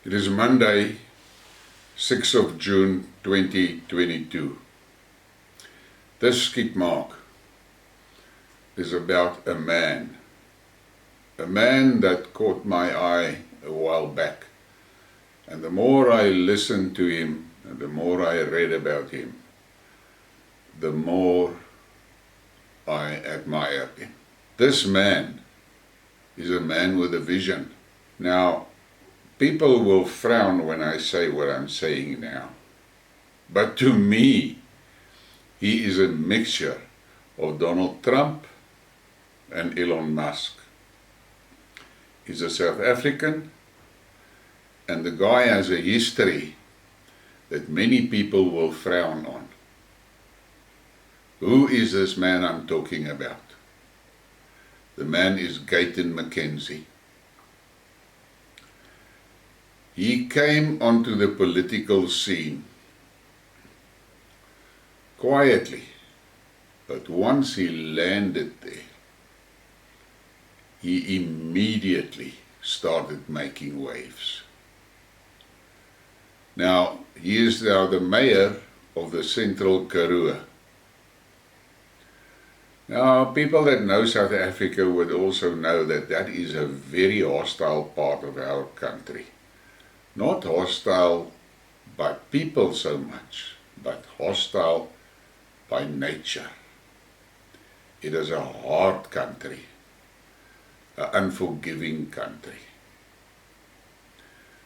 It is Monday, 6th of June 2022. This Skidmark is about a man that caught my eye a while back. And the more I listened to him and the more I read about him, the more I admire him. This man is a man with a vision. Now, people will frown when I say what I'm saying now. But to me, he is a mixture of Donald Trump and Elon Musk. He's a South African, and the guy has a history that many people will frown on. Who is this man I'm talking about? The man is Gayton MacKenzie. He came onto the political scene quietly, but once he landed there, he immediately started making waves. Now, he is now the mayor of the Central Karoo. Now, people that know South Africa would also know that that is a very hostile part of our country. Not hostile by people so much, but hostile by nature. It is a hard country, an unforgiving country.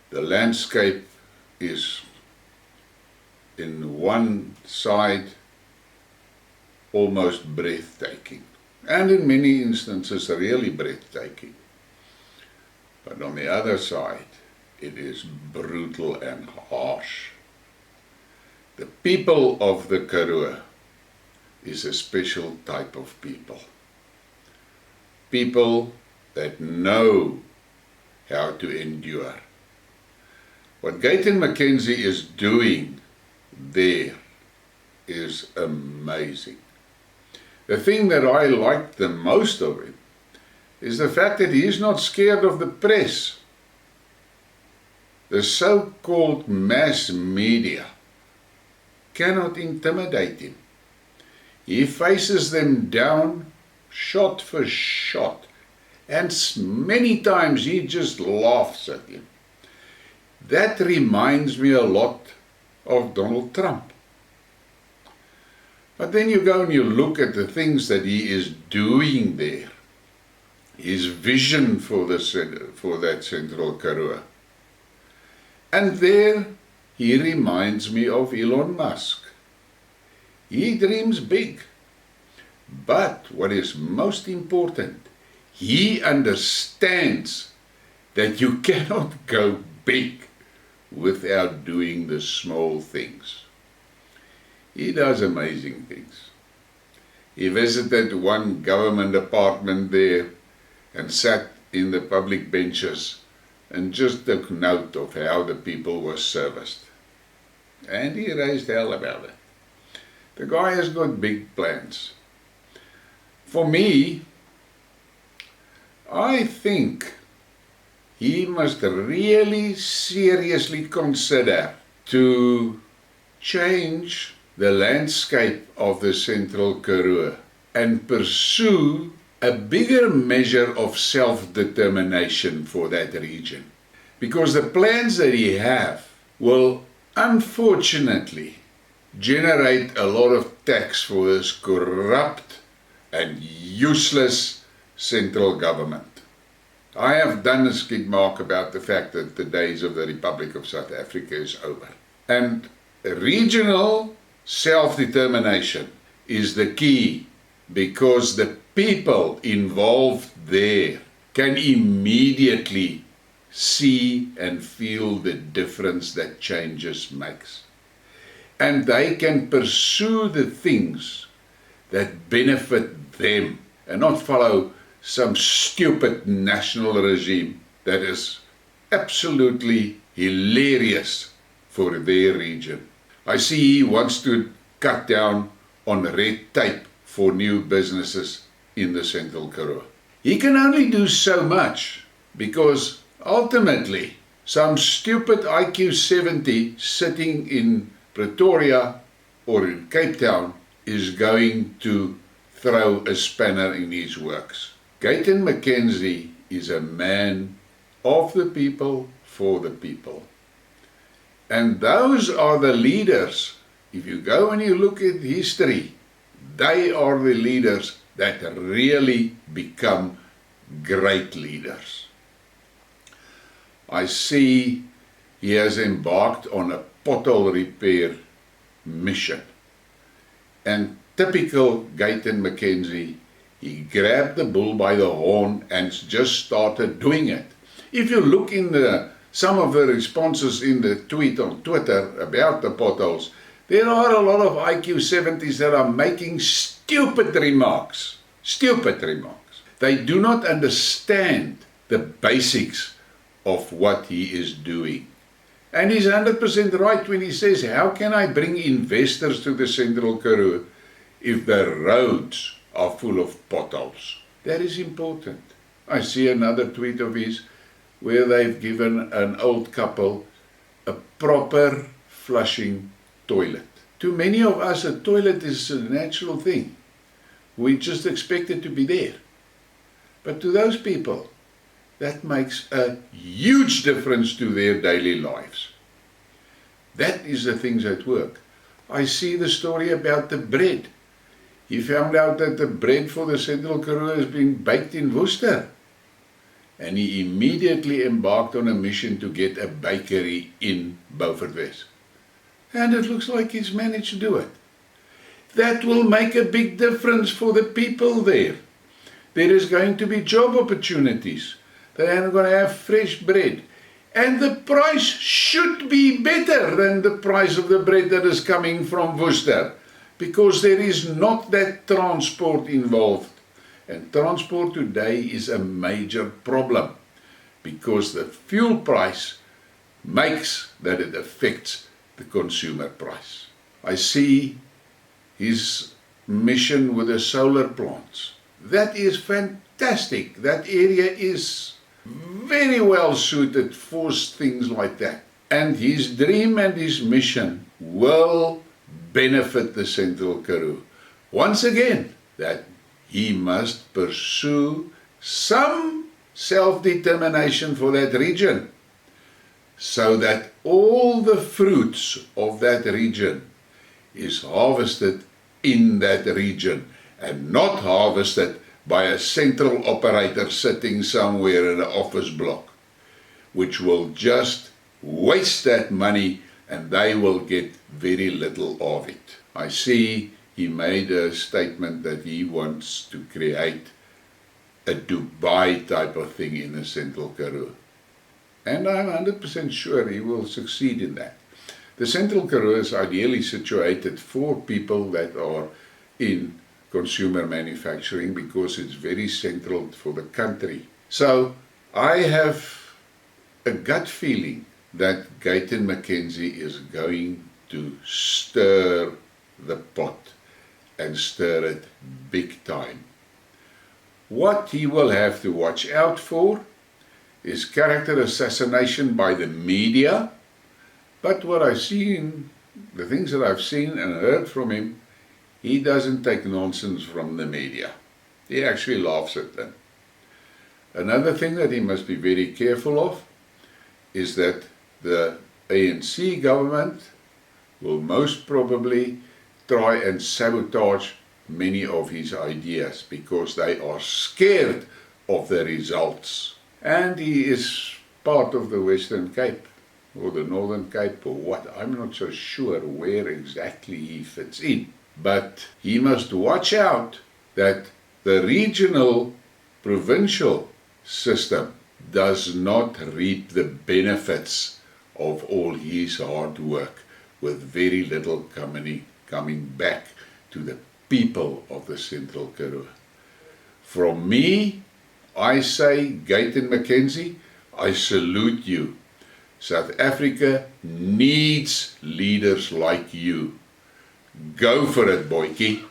The landscape is in one side almost breathtaking, and in many instances really breathtaking. But on the other side, it is brutal and harsh. The people of the Karoo is a special type of people. People that know how to endure. What Gayton MacKenzie is doing there is amazing. The thing that I like the most of him is the fact that he is not scared of the press. The so-called mass media cannot intimidate him. He faces them down shot for shot, and many times he just laughs at him. That reminds me a lot of Donald Trump. But then you go and you look at the things that he is doing there, his vision for that Central Karoo. And there he reminds me of Elon Musk. He dreams big. But what is most important, he understands that you cannot go big without doing the small things. He does amazing things. He visited one government apartment there and sat in the public benches and just took note of how the people were serviced. And he raised hell about it. The guy has got big plans. For me, I think he must really seriously consider to change the landscape of the Central Karoo and pursue a bigger measure of self-determination for that region. Because the plans that he have will unfortunately generate a lot of tax for this corrupt and useless central government. I have done a Skidmark about the fact that the days of the Republic of South Africa is over. And regional self-determination is the key, because the people involved there can immediately see and feel the difference that changes makes. And they can pursue the things that benefit them and not follow some stupid national regime that is absolutely hilarious for their region. I see he wants to cut down on red tape for new businesses in the Central Karoo. He can only do so much because ultimately some stupid IQ 70 sitting in Pretoria or in Cape Town is going to throw a spanner in his works. Gayton MacKenzie is a man of the people, for the people. And those are the leaders. If you go and you look at history, they are the leaders that really become great leaders. I see he has embarked on a pothole repair mission. And typical Gayton MacKenzie, he grabbed the bull by the horn and just started doing it. If you look in some of the responses in the tweet on Twitter about the potholes, there are a lot of IQ 70s that are making stupid remarks. Stupid remarks. They do not understand the basics of what he is doing. And he's 100% right when he says, how can I bring investors to the Central Karoo if the roads are full of potholes? That is important. I see another tweet of his where they've given an old couple a proper flushing toilet. To many of us, a toilet is a natural thing. We just expect it to be there. But to those people, that makes a huge difference to their daily lives. That is the things at work. I see the story about the bread. He found out that the bread for the Central Karoo is being baked in Worcester. And he immediately embarked on a mission to get a bakery in Beaufort West. And it looks like he's managed to do it. That will make a big difference for the people there. There is going to be job opportunities. They are going to have fresh bread. And the price should be better than the price of the bread that is coming from Worcester, because there is not that transport involved. And transport today is a major problem, because the fuel price makes that it affects the consumer price. I see his mission with the solar plants. That is fantastic. That area is very well suited for things like that. And his dream and his mission will benefit the Central Karoo. Once again, that he must pursue some self-determination for that region, so that all the fruits of that region is harvested in that region and not harvested by a central operator sitting somewhere in an office block, which will just waste that money and they will get very little of it. I see he made a statement that he wants to create a Dubai type of thing in the Central Karoo. And I'm 100% sure he will succeed in that. The Central Karoo is ideally situated for people that are in consumer manufacturing, because it's very central for the country. So I have a gut feeling that Gayton MacKenzie is going to stir the pot and stir it big time. What he will have to watch out for is character assassination by the media. But what I've seen, the things that I've seen and heard from him, he doesn't take nonsense from the media. He actually laughs at them. Another thing that he must be very careful of is that the ANC government will most probably try and sabotage many of his ideas, because they are scared of the results. And he is part of the Western Cape, or the Northern Cape, or what. I'm not so sure where exactly he fits in. But he must watch out that the regional, provincial system does not reap the benefits of all his hard work, with very little coming back to the people of the Central Karoo. From me, I say, Gayton MacKenzie, I salute you. South Africa needs leaders like you. Go for it, boykie.